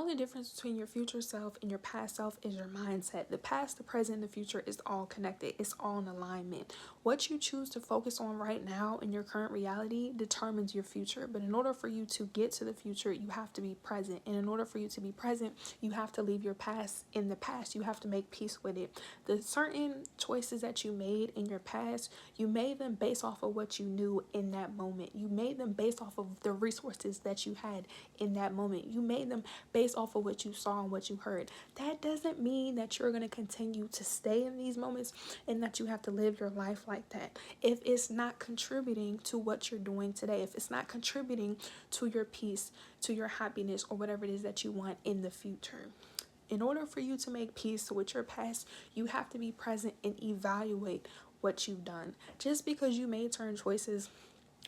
only difference between your future self and your past self is your mindset. The past, the present, and the future is all connected. It's all in alignment. What you choose to focus on right now in your current reality determines your future. But in order for you to get to the future, you have to be present. And in order for you to be present, you have to leave your past in the past. You have to make peace with it. The certain choices that you made in your past, you made them based off of what you knew in that moment. You made them based off of the resources that you had in that moment. You made them based off of what you saw and what you heard. That doesn't mean that you're going to continue to stay in these moments and that you have to live your life like that. If it's not contributing to what you're doing today, if it's not contributing to your peace, to your happiness, or whatever it is that you want in the future. In order for you to make peace with your past, you have to be present and evaluate what you've done. Just because you made certain choices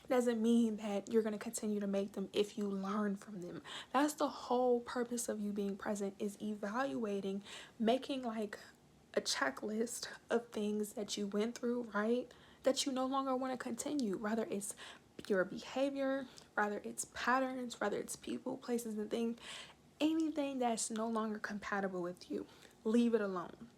doesn't mean that you're going to continue to make them if you learn from them. That's the whole purpose of you being present, is evaluating, making like a checklist of things that you went through, right? That you no longer want to continue. Rather it's your behavior, rather it's patterns, rather it's people, places, and things. Anything that's no longer compatible with you, leave it alone.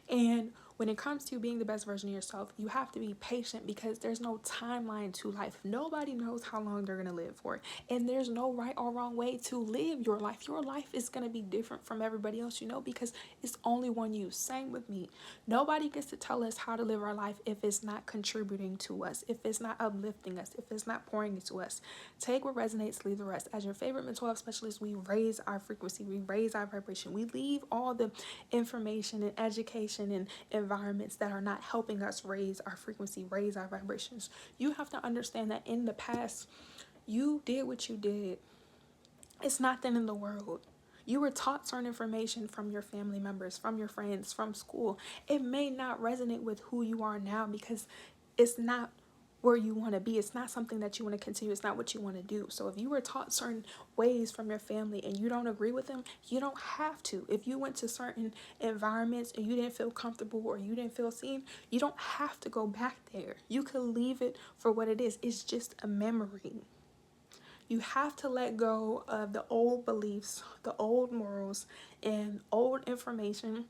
And when it comes to being the best version of yourself, you have to be patient because there's no timeline to life. Nobody knows how long they're going to live for. And there's no right or wrong way to live your life. Your life is going to be different from everybody else, because it's only one you. Same with me. Nobody gets to tell us how to live our life if it's not contributing to us, if it's not uplifting us, if it's not pouring into us. Take what resonates, leave the rest. As your favorite mental health specialist, we raise our frequency, we raise our vibration. We leave all the information and education and environments that are not helping us raise our frequency, raise our vibrations. You have to understand that in the past, you did what you did. It's not the end of the world. You were taught certain information from your family members, from your friends, from school. It may not resonate with who you are now because it's not where you want to be. It's not something that you want to continue. It's not what you want to do. So if you were taught certain ways from your family and you don't agree with them, you don't have to. If you went to certain environments and you didn't feel comfortable or you didn't feel seen, you don't have to go back there. You could leave it for what it is. It's just a memory. You have to let go of the old beliefs, the old morals, and old information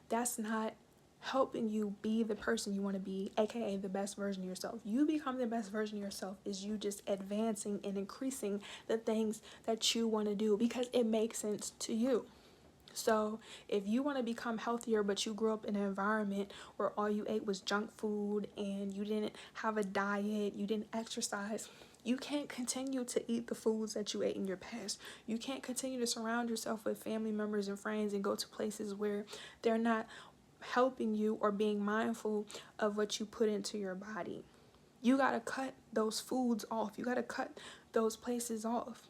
that's not helping you be the person you want to be, aka the best version of yourself. You become the best version of yourself is you just advancing and increasing the things that you want to do because it makes sense to you. So if you want to become healthier but you grew up in an environment where all you ate was junk food and you didn't have a diet, you didn't exercise, you can't continue to eat the foods that you ate in your past. You can't continue to surround yourself with family members and friends and go to places where they're not helping you or being mindful of what you put into your body. You got to cut those foods off. You got to cut those places off.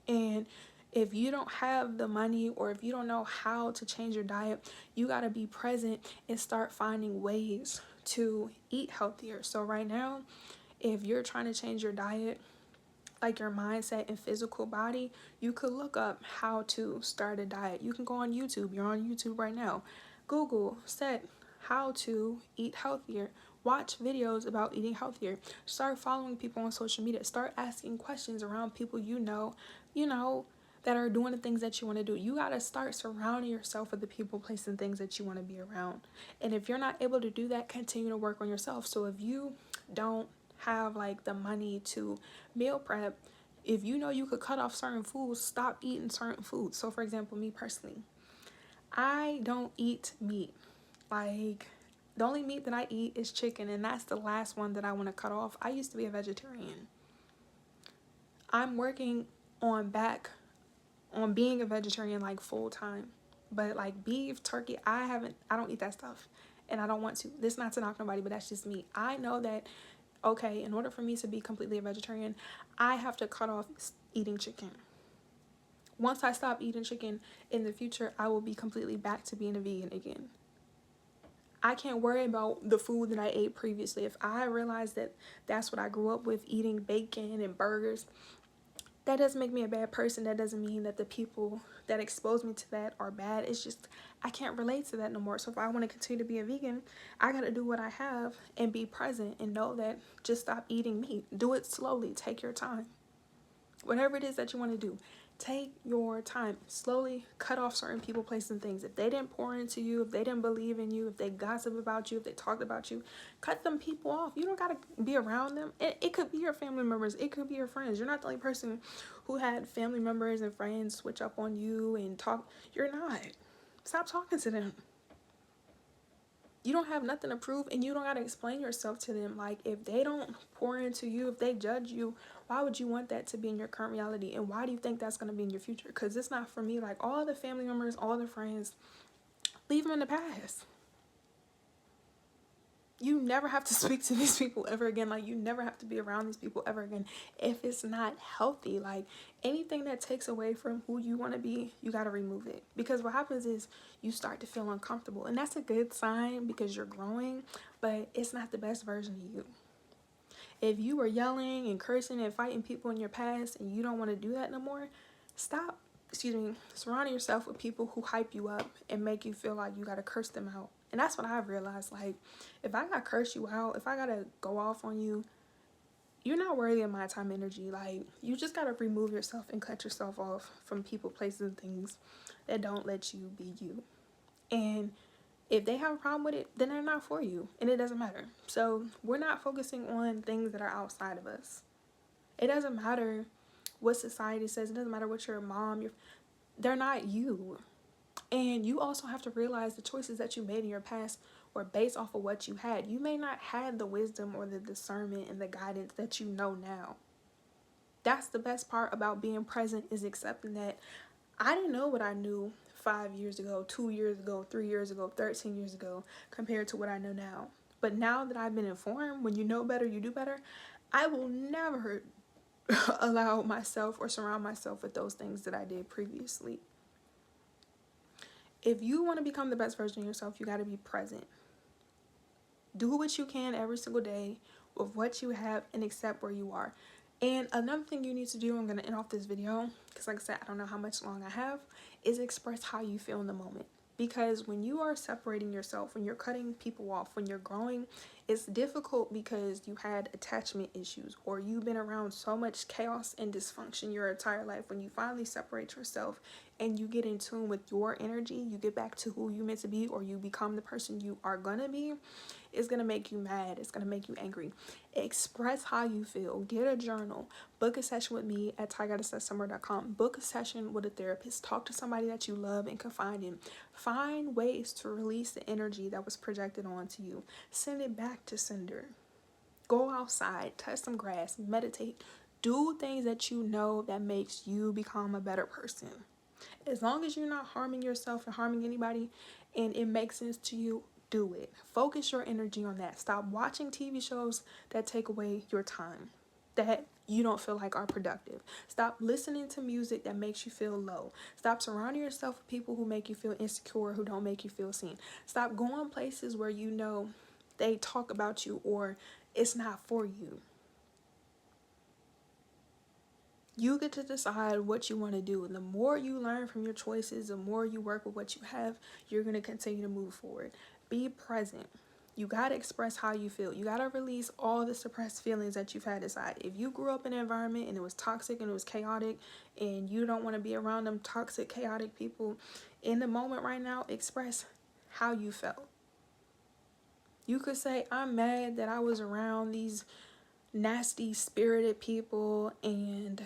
And if you don't have the money or if you don't know how to change your diet, you got to be present and start finding ways to eat healthier. So right now, if you're trying to change your diet, like your mindset and physical body, you could look up how to start a diet. You can go on YouTube. You're on YouTube right now. Google, set how to eat healthier. Watch videos about eating healthier. Start following people on social media. Start asking questions around people you know, that are doing the things that you want to do. You got to start surrounding yourself with the people, places, and things that you want to be around. And if you're not able to do that, continue to work on yourself. So if you don't have like the money to meal prep, if you know you could cut off certain foods, stop eating certain foods. So for example, me personally, I don't eat meat. Like, the only meat that I eat is chicken, and that's the last one that I want to cut off. I used to be a vegetarian. I'm working on being a vegetarian like full time. But like beef, turkey, I don't eat that stuff. And I don't want to. This is not to knock nobody, but that's just me. I know that, okay, in order for me to be completely a vegetarian, I have to cut off eating chicken. Once I stop eating chicken in the future, I will be completely back to being a vegan again. I can't worry about the food that I ate previously. If I realize that that's what I grew up with, eating bacon and burgers, that doesn't make me a bad person. That doesn't mean that the people that exposed me to that are bad. It's just I can't relate to that no more. So if I want to continue to be a vegan, I got to do what I have and be present and know that just stop eating meat. Do it slowly. Take your time. Whatever it is that you want to do, Take your time. Slowly cut off certain people, places, and things. If they didn't pour into you, if they didn't believe in you, if they gossip about you, if they talked about you, cut them people off. You don't gotta be around them. It could be your family members. It could be your friends. You're not the only person who had family members and friends switch up on you and talk. You're not. Stop talking to them. You don't have nothing to prove, and you don't got to explain yourself to them. Like, if they don't pour into you, if they judge you, why would you want that to be in your current reality? And why do you think that's going to be in your future? Because it's not for me. Like, all the family members, all the friends, leave them in the past. You never have to speak to these people ever again. Like, you never have to be around these people ever again if it's not healthy. Like, anything that takes away from who you want to be, you got to remove it. Because what happens is you start to feel uncomfortable. And that's a good sign because you're growing, but it's not the best version of you. If you were yelling and cursing and fighting people in your past and you don't want to do that no more, stop, surrounding yourself with people who hype you up and make you feel like you got to curse them out. And that's what I've realized. Like, if I gotta curse you out, if I gotta go off on you, you're not worthy of my time, energy. Like, you just gotta remove yourself and cut yourself off from people, places, and things that don't let you be you. And if they have a problem with it, then they're not for you, and it doesn't matter. So we're not focusing on things that are outside of us. It doesn't matter what society says. It doesn't matter what your mom, they're not you. And you also have to realize the choices that you made in your past were based off of what you had. You may not have the wisdom or the discernment and the guidance that you know now. That's the best part about being present, is accepting that I didn't know what I knew 5 years ago, 2 years ago, 3 years ago, 13 years ago, compared to what I know now. But now that I've been informed, when you know better, you do better, I will never allow myself or surround myself with those things that I did previously. If you want to become the best version of yourself, you got to be present. Do what you can every single day with what you have and accept where you are. And another thing you need to do, I'm going to end off this video, because like I said, I don't know how much long I have, is express how you feel in the moment. Because when you are separating yourself, when you're cutting people off, when you're growing, it's difficult because you had attachment issues or you've been around so much chaos and dysfunction your entire life. When you finally separate yourself and you get in tune with your energy, you get back to who you meant to be, or you become the person you are gonna be, it's gonna make you mad. It's gonna make you angry. Express how you feel. Get a journal. Book a session with me at tygoddesssummer.com. Book a session with a therapist. Talk to somebody that you love and confide in. Find ways to release the energy that was projected onto you. Send it back to sender. Go outside, touch some grass, meditate. Do things that you know that makes you become a better person. As long as you're not harming yourself and harming anybody and it makes sense to you, do it. Focus your energy on that. Stop watching TV shows that take away your time, that you don't feel like are productive. Stop listening to music that makes you feel low. Stop surrounding yourself with people who make you feel insecure, who don't make you feel seen. Stop going places where you know they talk about you or it's not for you. You get to decide what you want to do. And the more you learn from your choices, the more you work with what you have, you're going to continue to move forward. Be present. You got to express how you feel. You got to release all the suppressed feelings that you've had inside. If you grew up in an environment and it was toxic and it was chaotic and you don't want to be around them toxic, chaotic people, in the moment right now, express how you felt. You could say, I'm mad that I was around these nasty spirited people and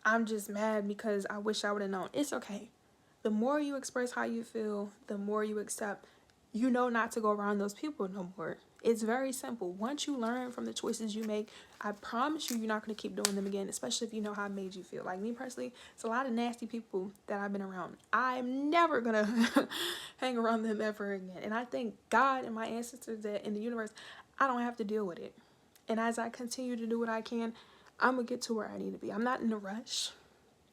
I'm just mad because I wish I would have known. It's okay. The more you express how you feel, the more you accept, you know not to go around those people no more. It's very simple. Once you learn from the choices you make, I promise you're not going to keep doing them again, especially if you know how it made you feel. Like me personally, it's a lot of nasty people that I've been around. I'm never going to hang around them ever again. And I thank God and my ancestors that in the universe, I don't have to deal with it. And as I continue to do what I can, I'm going to get to where I need to be. I'm not in a rush.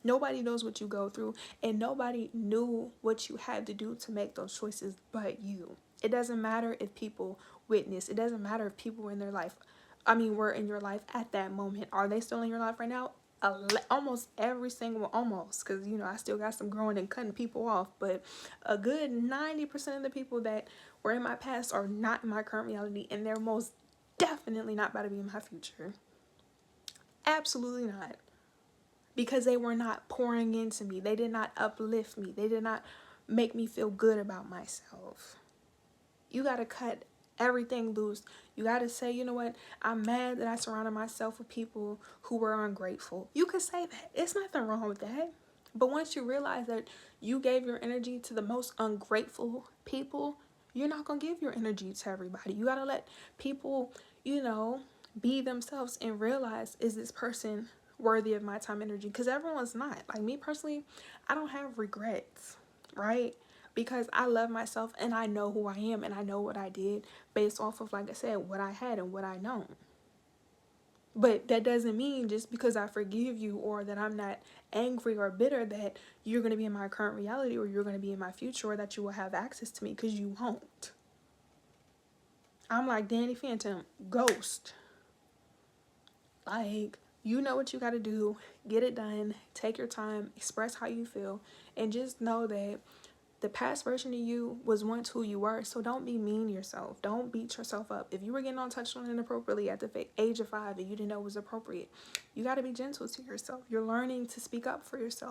Nobody knows what you go through, and nobody knew what you had to do to make those choices but you. It doesn't matter if people witness. It doesn't matter if people were in in your life at that moment. Are they still in your life right now? Almost every single, because, I still got some growing and cutting people off, but a good 90% of the people that were in my past are not in my current reality, and they're most definitely not about to be in my future. Absolutely not. because they were not pouring into me. They did not uplift me. They did not make me feel good about myself. You got to cut everything loose. You got to say, you know what? I'm mad that I surrounded myself with people who were ungrateful. You could say that. It's nothing wrong with that. But once you realize that you gave your energy to the most ungrateful people, you're not going to give your energy to everybody. You got to let people, be themselves and realize, is this person worthy of my time and energy? Because everyone's not. Like me personally, I don't have regrets, right? Because I love myself and I know who I am and I know what I did based off of, like I said, what I had and what I know. But that doesn't mean just because I forgive you or that I'm not angry or bitter that you're going to be in my current reality or you're going to be in my future or that you will have access to me, because you won't. I'm like Danny Phantom, ghost. Like, you know what you got to do. Get it done. Take your time. Express how you feel. And just know that the past version of you was once who you were, so don't be mean to yourself. Don't beat yourself up. If you were getting touched on inappropriately at the age of 5 and you didn't know it was appropriate, you got to be gentle to yourself. You're learning to speak up for yourself.